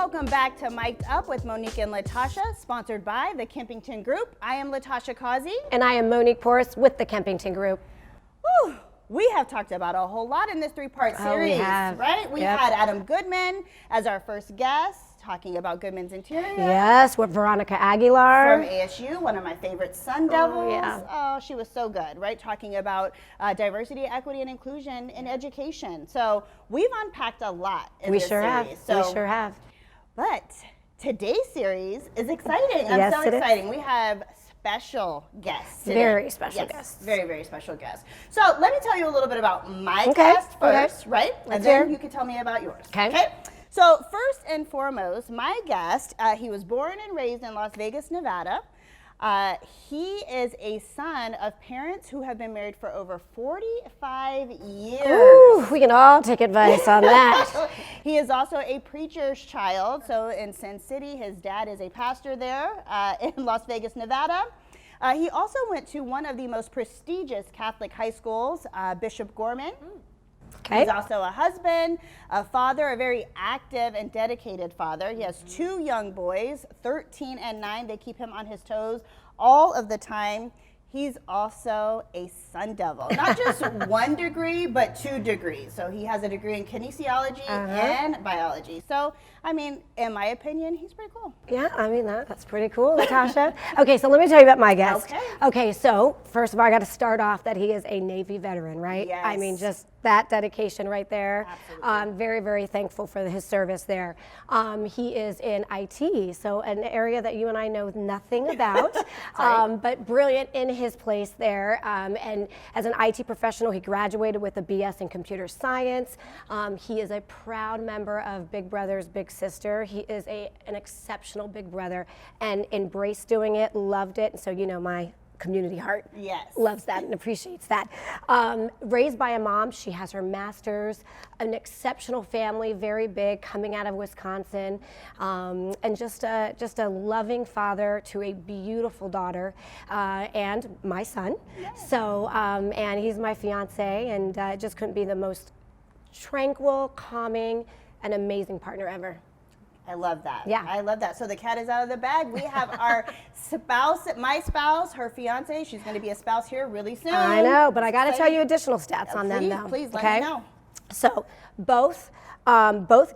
Welcome back to Mic'd Up with Monique and Latasha, sponsored by the Kempington Group. I am Latasha Causey. And I am Monique Porras with the Kempington Group. Whew. We have talked about a whole lot in this three-part series, right? We had Adam Goodman as our first guest, talking about Goodman's interior. Yes, with Veronica Aguilar. From ASU, one of my favorite Sun Devils. Oh, yeah. Oh, she was so good, right? Talking about diversity, equity, and inclusion in education. So we've unpacked a lot in this series. We sure have. But today's series is exciting. Yes, I'm so excited. We have special guests today. Very special guests. Very, very special guests. So let me tell you a little bit about my guest first, right? And then you can tell me about yours. Okay. So first and foremost, my guest, he was born and raised in Las Vegas, Nevada. He is a son of parents who have been married for over 45 years. Ooh, we can all take advice on that. He is also a preacher's child. So in Sin City, his dad is a pastor there in Las Vegas, Nevada. He also went to one of the most prestigious Catholic high schools, Bishop Gorman. He's also a husband, a father, a very active and dedicated father. He has two young boys, 13 and 9. They keep him on his toes all of the time. He's also a Sun Devil. Not just 1 degree, but 2 degrees. So he has a degree in kinesiology and biology. So, I mean, in my opinion, he's pretty cool. Yeah, I mean, that's pretty cool, Latasha. Okay, so let me tell you about my guest. Okay, so first of all, I got to start off that he is a Navy veteran, right? Yes. I mean, just that dedication right there. Absolutely. I'm very, very thankful for his service there. He is in IT, so an area that you and I know nothing about, but brilliant in his place there. And as an IT professional, he graduated with a BS in computer science. He is a proud member of Big Brothers Big Sister. He is an exceptional big brother and embraced doing it, loved it. And so, you know, my community heart loves that and appreciates that. Raised by a mom, she has her master's, an exceptional family, very big, coming out of Wisconsin, and just a loving father to a beautiful daughter and my son. So, and he's my fiance, and it just couldn't be the most tranquil, calming, and amazing partner ever. I love that. Yeah. I love that. So the cat is out of the bag. We have our spouse, my spouse, her fiance. She's going to be a spouse here really soon. I know, but I got to tell you additional stats on them though. Please let me know. So both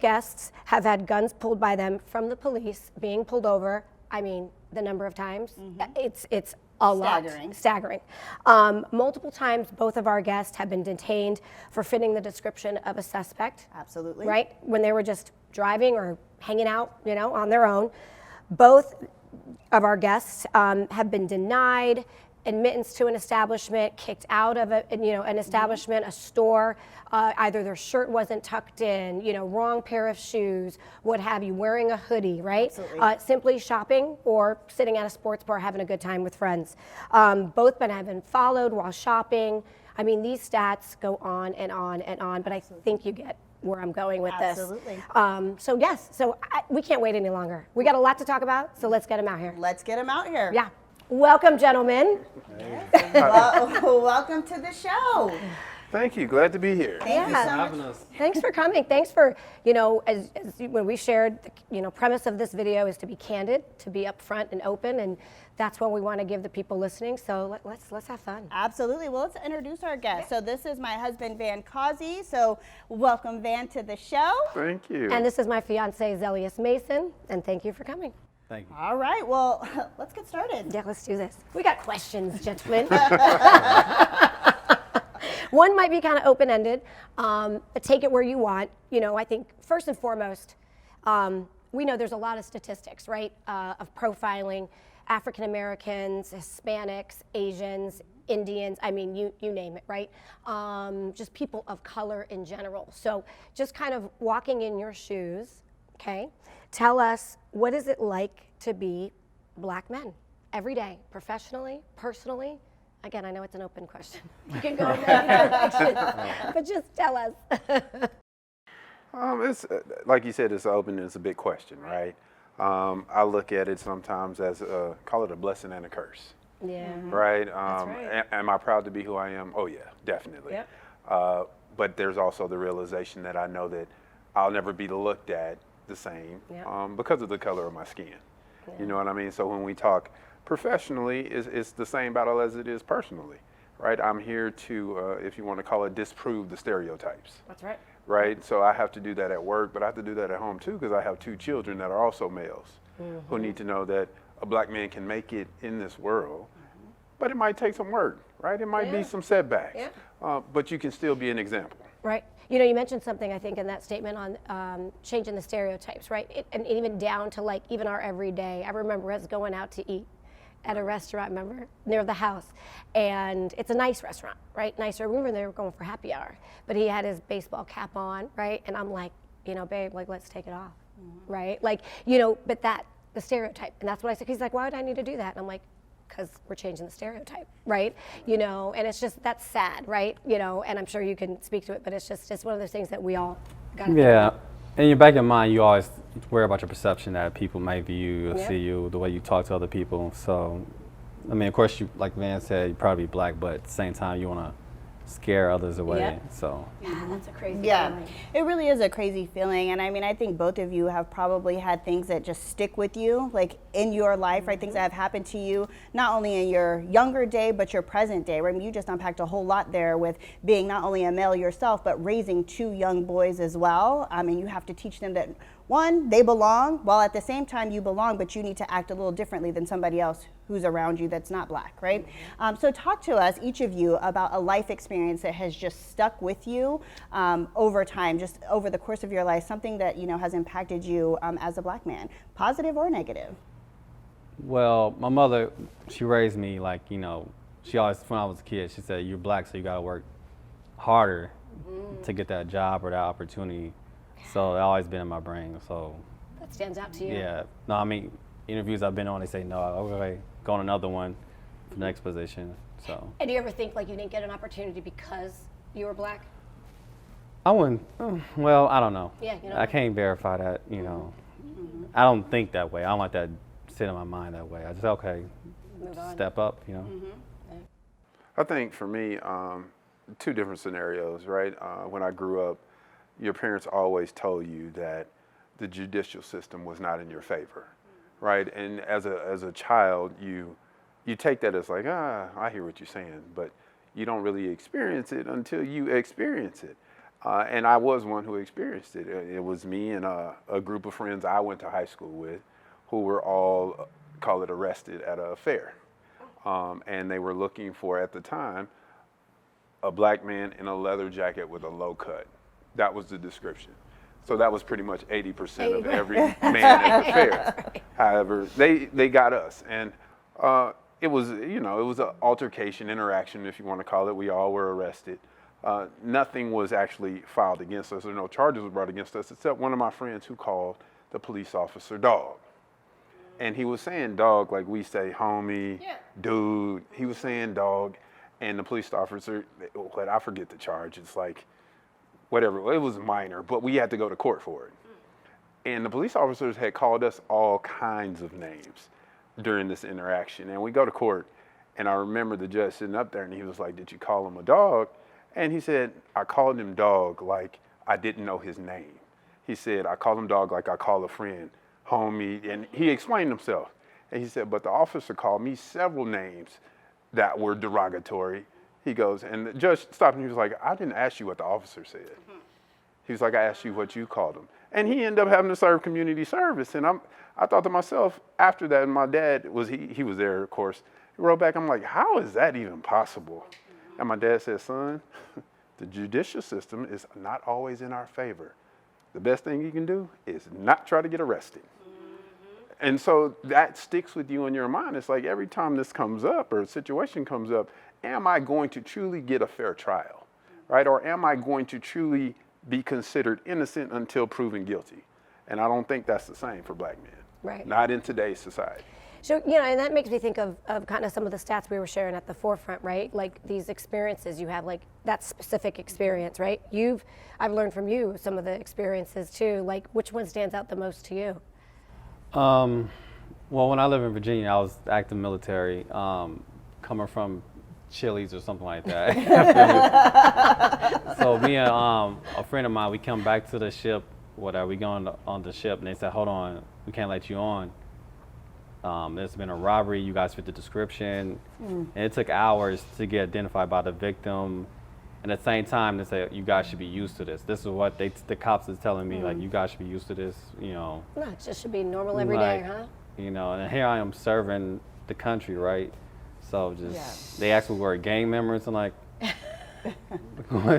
guests have had guns pulled by them from the police, being pulled over. I mean, the number of times, it's a lot. Staggering. Multiple times, both of our guests have been detained for fitting the description of a suspect. Absolutely. Right? When they were just driving or hanging out, you know, on their own. Both of our guests have been denied admittance to an establishment, kicked out of an establishment, a store. Either their shirt wasn't tucked in, you know, wrong pair of shoes, what have you, wearing a hoodie, right? Simply shopping or sitting at a sports bar having a good time with friends. Both have been followed while shopping. I mean, these stats go on and on and on, but I think you get where I'm going with this. So yes, we can't wait any longer. We got a lot to talk about, so let's get them out here. Let's get them out here. Yeah. Welcome, gentlemen. Welcome to the show. Thank you. Glad to be here. Thank you so much. Thanks for coming. Thanks for, you know, when we shared, the premise of this video is to be candid, to be upfront and open, and that's what we want to give the people listening. So let's have fun. Absolutely. Well, let's introduce our guest. So this is my husband, Van Causey. So welcome, Van, to the show. Thank you. And this is my fiance, Zelius Mason, and thank you for coming. Thank you. All right. Well, let's get started. Yeah, let's do this. We got questions, gentlemen. One might be kind of open-ended, but take it where you want. You know, I think first and foremost, we know there's a lot of statistics, right, of profiling African Americans, Hispanics, Asians, Indians, I mean, you name it, right? Just people of color in general. So just kind of walking in your shoes, okay? Tell us, what is it like to be Black men every day, professionally, personally? Again, I know it's an open question. You can go in many directions, but just tell us. It's like you said, it's open. It's a big question, right? I look at it sometimes as call it a blessing and a curse. Yeah. Right. That's right. Am I proud to be who I am? Oh yeah, definitely. Yep. But there's also the realization that I know that I'll never be looked at the same Yeah. because of the color of my skin. You know what I mean? So when we talk professionally, it's the same battle as it is personally, right? I'm here to, if you want to call it, disprove the stereotypes. That's right. Right? So I have to do that at work, but I have to do that at home too, because I have 2 children that are also males who need to know that a black man can make it in this world, but it might take some work, right? It might be some setbacks, but you can still be an example. Right. You know, you mentioned something, I think, in that statement on changing the stereotypes, right? And even down to like even our everyday. I remember us going out to eat at a restaurant, remember, near the house. And it's a nice restaurant, right? Nicer. We remember they were going for happy hour, but he had his baseball cap on, right? And I'm like, you know, babe, like, let's take it off, right? Like, you know, but the stereotype. And that's what I said. He's like, why would I need to do that? And I'm like, because we're changing the stereotype, right? You know, and it's just, that's sad, right? You know, and I'm sure you can speak to it, but it's just, it's one of those things that we all got to Yeah. In your back of your mind, you always worry about your perception that people may view you or Yeah. see you, the way you talk to other people. So, I mean, of course, you, like Van said, you probably black, but at the same time, you want to scare others away. Yeah. So, Yeah, that's a crazy Yeah, feeling. it really is a crazy feeling. And I mean, I think both of you have probably had things that just stick with you, like in your life, right? Things that have happened to you, not only in your younger day, but your present day, right? I mean, you just unpacked a whole lot there with being not only a male yourself, but raising 2 young boys as well. I mean, you have to teach them that, one, they belong, while at the same time you belong, but you need to act a little differently than somebody else who's around you that's not black, right? So talk to us, each of you, about a life experience that has just stuck with you over time, just over the course of your life, something that, you know, has impacted you as a black man, positive or negative. well, my mother, she raised me like, you know, she always, when I was a kid, she said, you're black, so you got to work harder to get that job or that opportunity. So it always been in my brain. So, That stands out to you. yeah. No, I mean, interviews I've been on, they say, no, okay, go on another one for the next position. So, And do you ever think like you didn't get an opportunity because you were black? I wouldn't, well, I don't know. Yeah, you don't I know. can't verify that, you know. I don't think that way. I don't let that sit in my mind that way. I just, okay, Move on. step up, you know. I think for me, 2 different scenarios, right? When I grew up, your parents always told you that the judicial system was not in your favor, right? And as a child, you take that as like, I hear what you're saying, but you don't really experience it until you experience it. And I was one who experienced it. It was me and a group of friends I went to high school with who were all, call it, arrested at a fair. And they were looking for, at the time, a black man in a leather jacket with a low cut. That was the description. So that was pretty much 80% of every man at the fair. However, they got us. And it was, you know, it was an altercation, interaction, if you want to call it. We all were arrested. Nothing was actually filed against us, or no charges were brought against us, except one of my friends who called the police officer dog. And he was saying dog like we say homie, dude. He was saying dog. And the police officer, I forget the charge. It's like, whatever, it was minor, but we had to go to court for it. And the police officers had called us all kinds of names during this interaction. And we go to court, and I remember the judge sitting up there, and he was like, did you call him a dog? And he said, I called him dog like I didn't know his name. He said, I called him dog like I call a friend, homie, and he explained himself. And he said, but the officer called me several names that were derogatory. He goes, and the judge stopped and he was like, I didn't ask you what the officer said. He was like, I asked you what you called him. And he ended up having to serve community service. And I thought to myself, after that, and my dad was, he was there, of course, he wrote back, I'm like, how is that even possible? And my dad said, son, the judicial system is not always in our favor. The best thing you can do is not try to get arrested. And so that sticks with you in your mind. It's like every time this comes up or a situation comes up, am I going to truly get a fair trial, right? Or am I going to truly be considered innocent until proven guilty? And I don't think that's the same for black men. Right. Not in today's society. So, you know, and that makes me think of kind of some of the stats we were sharing at the forefront, right? Like these experiences you have, like that specific experience, right? I've learned from you some of the experiences too. Like which one stands out the most to you? Well, when I lived in Virginia, I was active military, coming from Chili's or something like that. So me and a friend of mine, we come back to the ship whatever, we going on the ship, and they said, hold on, we can't let you on. There's been a robbery, you guys fit the description. And it took hours to get identified by the victim. And at the same time, they say, you guys should be used to this. This is what the cops is telling me, like, you guys should be used to this, you know. No, it just should be normal every day, huh? You know, and here I am serving the country, right? So just, they asked me were gang members, and like,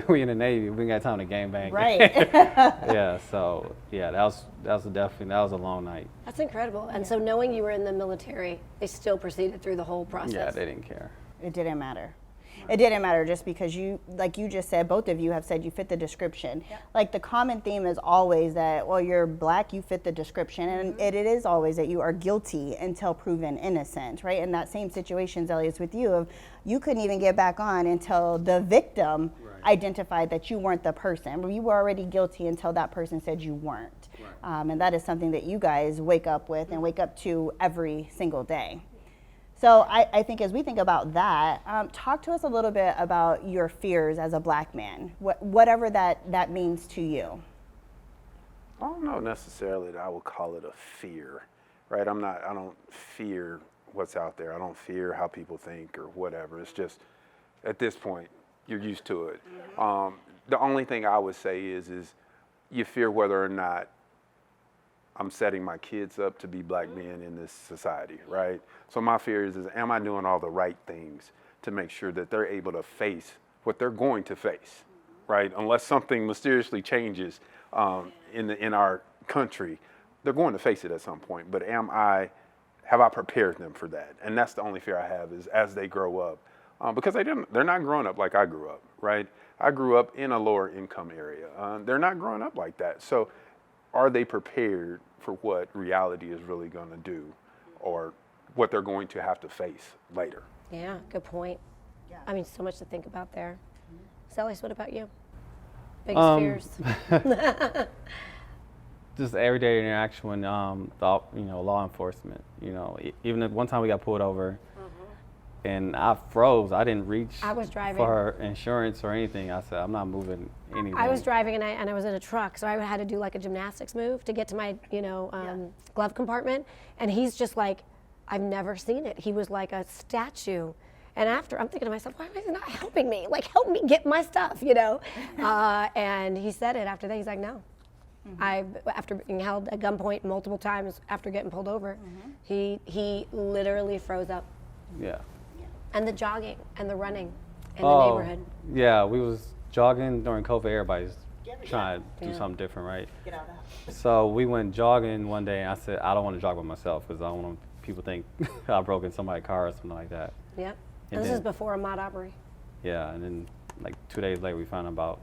we in the Navy, we ain't got time to gang bang. Right. Yeah, so, yeah, that was a long night. That's incredible. And so knowing you were in the military, they still proceeded through the whole process. Yeah, they didn't care. It didn't matter. It didn't matter just because you, like you just said, both of you have said you fit the description. Yep. Like the common theme is always that, well, you're black, you fit the description. And it is always that you are guilty until proven innocent, right? And that same situation, Zellius, with you, of you couldn't even get back on until the victim identified that you weren't the person. You were already guilty until that person said you weren't. And that is something that you guys wake up with and wake up to every single day. So I think as we think about that, talk to us a little bit about your fears as a black man, whatever that means to you. I don't know necessarily that I would call it a fear, right? I don't fear what's out there. I don't fear how people think or whatever. It's just, at this point, you're used to it. The only thing I would say is you fear whether or not I'm setting my kids up to be black men in this society, right? So my fear is am I doing all the right things to make sure that they're able to face what they're going to face, right? Unless something mysteriously changes in our country, they're going to face it at some point. But have I prepared them for that? And that's the only fear I have is as they grow up, because they're not growing up like I grew up, right? I grew up in a lower income area. They're not growing up like that. So are they prepared for what reality is really going to do or what they're going to have to face later? Yeah, good point. Yeah. I mean, so much to think about there. Zellius, what about you? Biggest fears? Just everyday interaction with law enforcement. You know, even at one time we got pulled over, and I froze. I didn't reach for insurance or anything. I said, I'm not moving anything. I was driving and I was in a truck, so I had to do like a gymnastics move to get to my, glove compartment. And he's just like, I've never seen it. He was like a statue. And after, I'm thinking to myself, why is he not helping me? Like, help me get my stuff, and he said it after that. He's like, no. After being held at gunpoint multiple times after getting pulled over, he literally froze up. Yeah. And the jogging and the running in the neighborhood. Yeah, we was jogging during COVID. Everybody's trying to do something different, right? Get out of the house. So we went jogging one day, and I said, I don't want to jog by myself because I don't want people to think I broke in somebody's car or something like that. Yep. And this is before a mod robbery. Yeah, and then like 2 days later, we found out about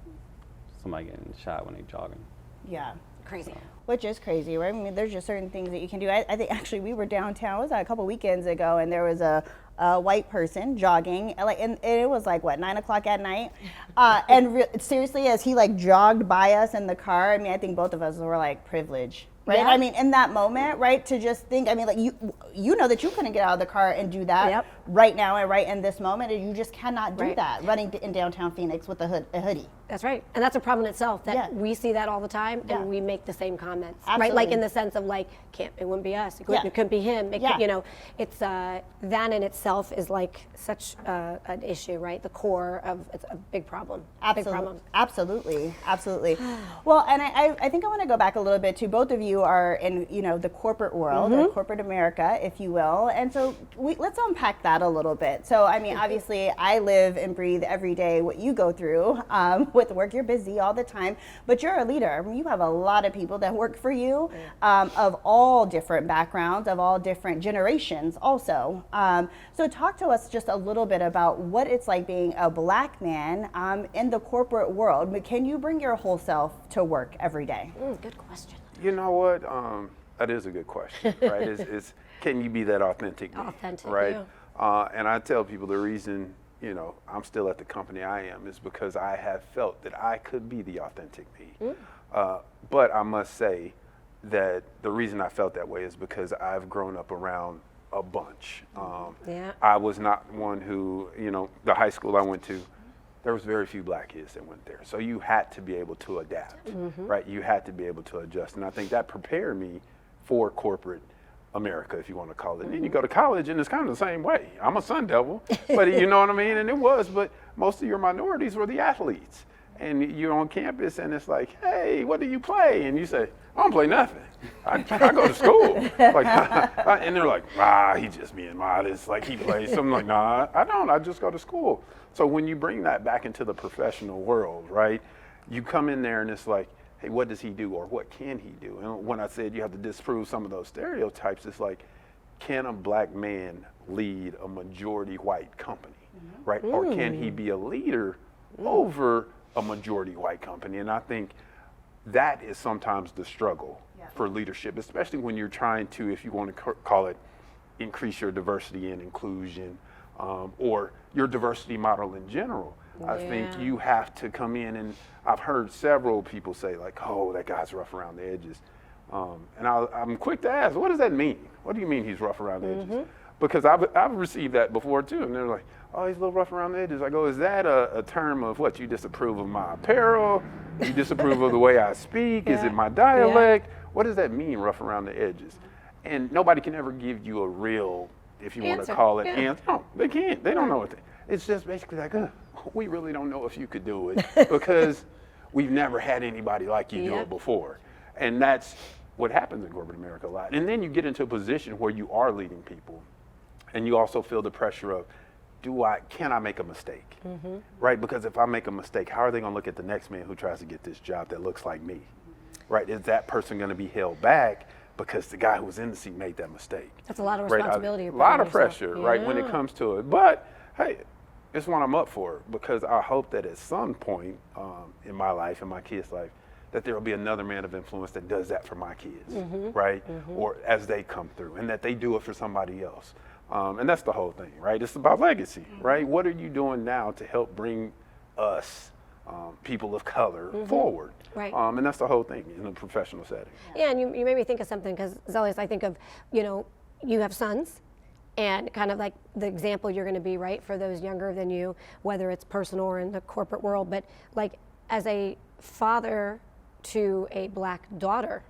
somebody getting shot when they jogging. Yeah. Crazy. Which is crazy, right? I mean, there's just certain things that you can do. I think actually we were downtown, was that a couple weekends ago, and there was a white person jogging, and it was like, what, 9 o'clock at night? Seriously, as he like jogged by us in the car, I mean, I think both of us were like privileged. Right. Yeah. I mean, in that moment, right, to just think, I mean, like you know that you couldn't get out of the car and do that right now and right in this moment, and you just cannot do that running in downtown Phoenix with a hoodie. That's right, and that's a problem in itself. That we see that all the time, and we make the same comments, right? Like in the sense of like, it wouldn't be us, it couldn't be him. It's that in itself is like such an issue, right? The core of it's a big problem. Absolutely. Well, and I think I want to go back a little bit to both of you are in the corporate world, or corporate America, if you will, and so let's unpack that a little bit. So I mean, obviously, I live and breathe every day what you go through with work. You're busy all the time, but you're a leader. I mean, you have a lot of people that work for you, of all different backgrounds, of all different generations, also. So talk to us just a little bit about what it's like being a black man in the corporate world. Can you bring your whole self to work every day? Good question. You know what? That is a good question, right? It's can you be that authentic me, right? And I tell people the reason, I'm still at the company I am is because I have felt that I could be the authentic me. But I must say that the reason I felt that way is because I've grown up around a bunch. I was not one who, the high school I went to, there was very few black kids that went there. So you had to be able to adapt, right? You had to be able to adjust. And I think that prepared me for corporate America, if you want to call it. And then you go to college and it's kind of the same way. I'm a Sun Devil, but you know what I mean? And it was, but most of your minorities were the athletes. And you're on campus and it's like, hey, what do you play? And you say, I don't play nothing. I go to school. Like, and they're like, he's just being modest. Like he plays something. Like, nah, I don't. I just go to school. So when you bring that back into the professional world, right, you come in there and it's like, hey, what does he do or what can he do? And when I said you have to disprove some of those stereotypes, it's like, can a black man lead a majority white company, right? Or can he be a leader over a majority white company? And I think that is sometimes the struggle for leadership, especially when you're trying to, if you want to call it, increase your diversity and inclusion, or your diversity model in general. I think you have to come in, and I've heard several people say like, oh, that guy's rough around the edges. And I'm quick to ask, what does that mean? What do you mean he's rough around the edges? Because I've received that before too, and they're like, oh, he's a little rough around the edges. I go, is that a term of what, you disapprove of my apparel? You disapprove of the way I speak? Is it my dialect? What does that mean, rough around the edges? And nobody can ever give you a real, if you want to call it, answer. No, they can't. They don't know what it's just basically like, we really don't know if you could do it because we've never had anybody like you do it before. And that's what happens in corporate America a lot. And then you get into a position where you are leading people and you also feel the pressure of, can I make a mistake, right? Because if I make a mistake, how are they gonna look at the next man who tries to get this job that looks like me, right? Is that person gonna be held back because the guy who was in the seat made that mistake? That's a lot of responsibility. Right? A lot of pressure, right, when it comes to it. But hey, it's what I'm up for, because I hope that at some point in my life, in my kids' life, that there will be another man of influence that does that for my kids, right? Or as they come through, and that they do it for somebody else. And that's the whole thing, right? It's about legacy, right? What are you doing now to help bring us, people of color, forward? Right. And that's the whole thing in a professional setting. Yeah, and you made me think of something, because Zealous, I think of, you have sons, and kind of like the example you're going to be, right, for those younger than you, whether it's personal or in the corporate world, but like as a father to a black daughter,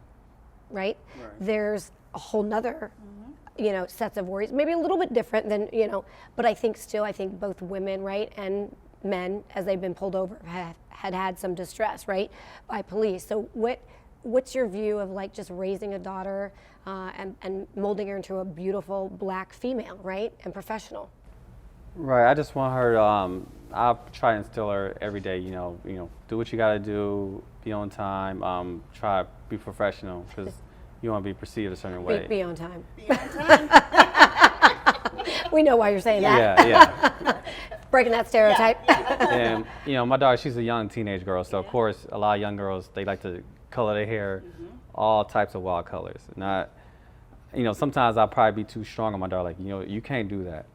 right? There's a whole nother sets of worries, maybe a little bit different than, but I think both women, right, and men, as they've been pulled over, had some distress, right, by police. So what's your view of like just raising a daughter and molding her into a beautiful black female, right, and professional? Right, I just want her, I try to instill her every day, do what you gotta do, be on time, try to be professional, because you want to be perceived a certain way. Be on time. Be on time. We know why you're saying that. Yeah. Breaking that stereotype. And, my daughter, she's a young teenage girl, so of course, a lot of young girls, they like to color their hair all types of wild colors. Not, sometimes I'll probably be too strong on my daughter, like, you can't do that.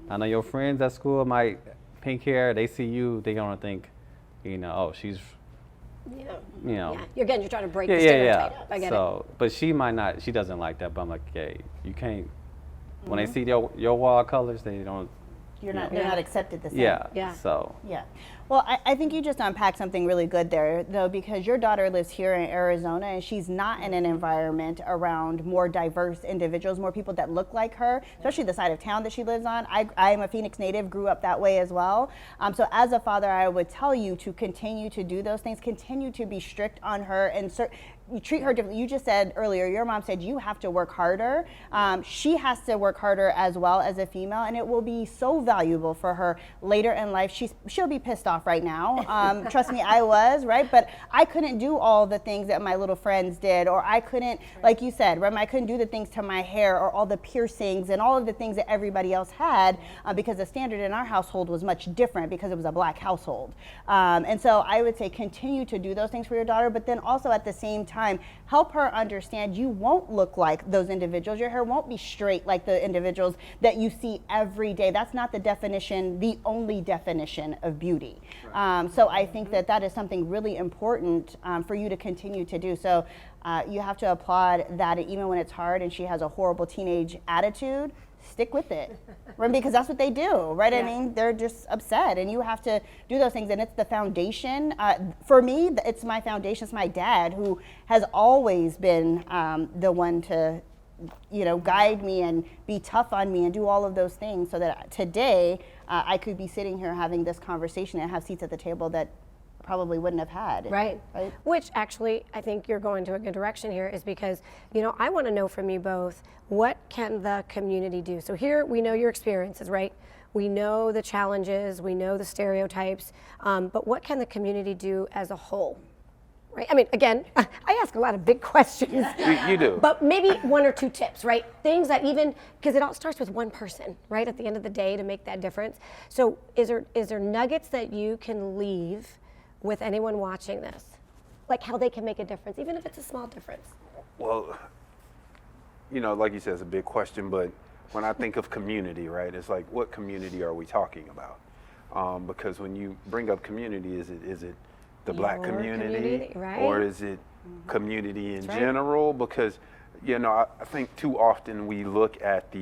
I know your friends at school might pink hair, they see you, they're going to think, oh, she's, Yeah, you're trying to break the stereotype. I get it. But she might not, she doesn't like that, but I'm like, hey, you can't, when they see your wall colors, they don't. They're not accepted the same. Yeah. So. Yeah. Well, I think you just unpacked something really good there, though, because your daughter lives here in Arizona, and she's not in an environment around more diverse individuals, more people that look like her, especially the side of town that she lives on. I am a Phoenix native, grew up that way as well. So as a father, I would tell you to continue to do those things, continue to be strict on her, and you treat her differently. You just said earlier, your mom said you have to work harder. She has to work harder as well as a female, and it will be so valuable for her later in life. She'll be pissed off right now. Trust me, I was, right? But I couldn't do all the things that my little friends did, or I couldn't, like you said, right? I couldn't do the things to my hair or all the piercings and all of the things that everybody else had, because the standard in our household was much different because it was a black household. And so I would say continue to do those things for your daughter, but then also at the same time, help her understand you won't look like those individuals. Your hair won't be straight like the individuals that you see every day. That's not the definition, the only definition of beauty. Right. So I think that is something really important for you to continue to do. So you have to applaud that even when it's hard and she has a horrible teenage attitude, stick with it, right? Because that's what they do, right? Yeah. I mean, they're just upset, and you have to do those things, and it's the foundation. For me, it's my foundation. It's my dad who has always been the one to, guide me and be tough on me and do all of those things, so that today I could be sitting here having this conversation and have seats at the table that probably wouldn't have had. Right. Which actually, I think you're going to a good direction here, is because, I want to know from you both, what can the community do? So here we know your experiences, right? We know the challenges, we know the stereotypes, but what can the community do as a whole? Right? I mean, again, I ask a lot of big questions. You do. But maybe 1 or 2 tips, right? Things that because it all starts with one person, right? At the end of the day, to make that difference. So is there nuggets that you can leave with anyone watching this? Like how they can make a difference, even if it's a small difference? Well, like you said, it's a big question, but when I think of community, right, it's like, what community are we talking about? Because when you bring up community, is it the Black Your community, right? or is it community in right. general? Because, I think too often we look at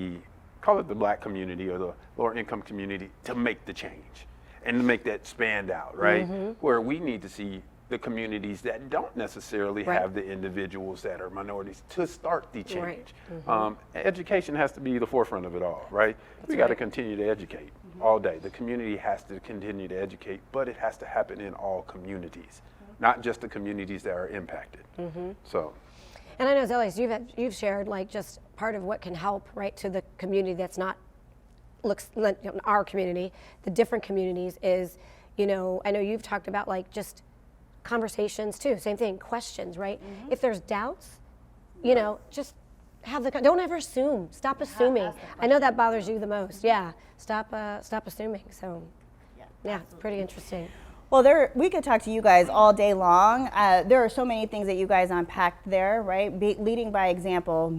call it the Black community or the lower income community to make the change and to make that expand out, right? Where we need to see the communities that don't necessarily Right. have the individuals that are minorities to start the change. Right. Education has to be the forefront of it all, right? We got to continue to educate all day. The community has to continue to educate, but it has to happen in all communities, not just the communities that are impacted. So. And I know, Zelis, you've shared like just part of what can help, right, to the community that's not our community, the different communities is, I know you've talked about like just conversations too, same thing, questions, right? If there's doubts, just have don't ever assume. Stop assuming. I know that bothers you the most. Yeah, stop assuming. So, yeah, it's pretty interesting. Well, we could talk to you guys all day long. There are so many things that you guys unpacked there, right? Leading by example,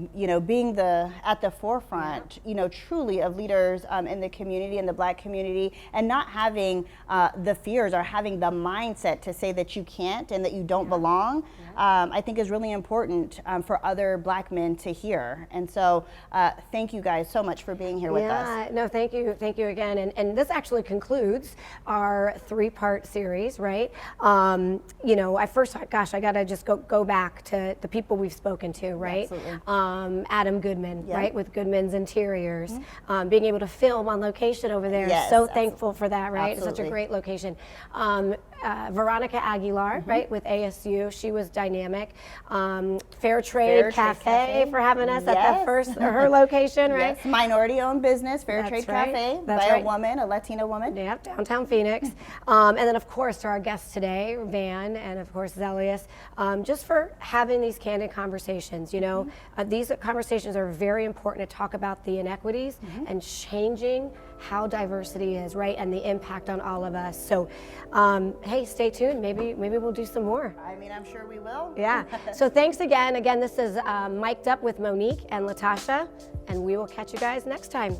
being at the forefront, truly of leaders in the community, in the Black community, and not having the fears or having the mindset to say that you can't and that you don't belong, I think is really important for other Black men to hear. And so thank you guys so much for being here with us. Yeah, no, thank you again. And this actually concludes our 3-part series, right? I first thought, gosh, I gotta just go back to the people we've spoken to, right? Absolutely. Adam Goodman, Yep. right, with Goodmans Interiors, being able to film on location over there. Yes, so thankful for that, right? It's such a Absolutely. great location. Veronica Aguilar, right, with ASU, she was dynamic. Fair Trade Cafe for having us at that her location, right? Yes, minority-owned business, Fair That's Trade right. Cafe, That's by right. a woman, a Latina woman. Yep, downtown Phoenix. And then, of course, to our guests today, Van, and of course, Zelius, just for having these candid conversations. These conversations are very important to talk about the inequities and changing how diversity is, right, and the impact on all of us. So, hey, stay tuned. Maybe we'll do some more. I mean, I'm sure we will. Yeah. So thanks again. Again, this is Mic'd Up with Monique and Latasha, and we will catch you guys next time.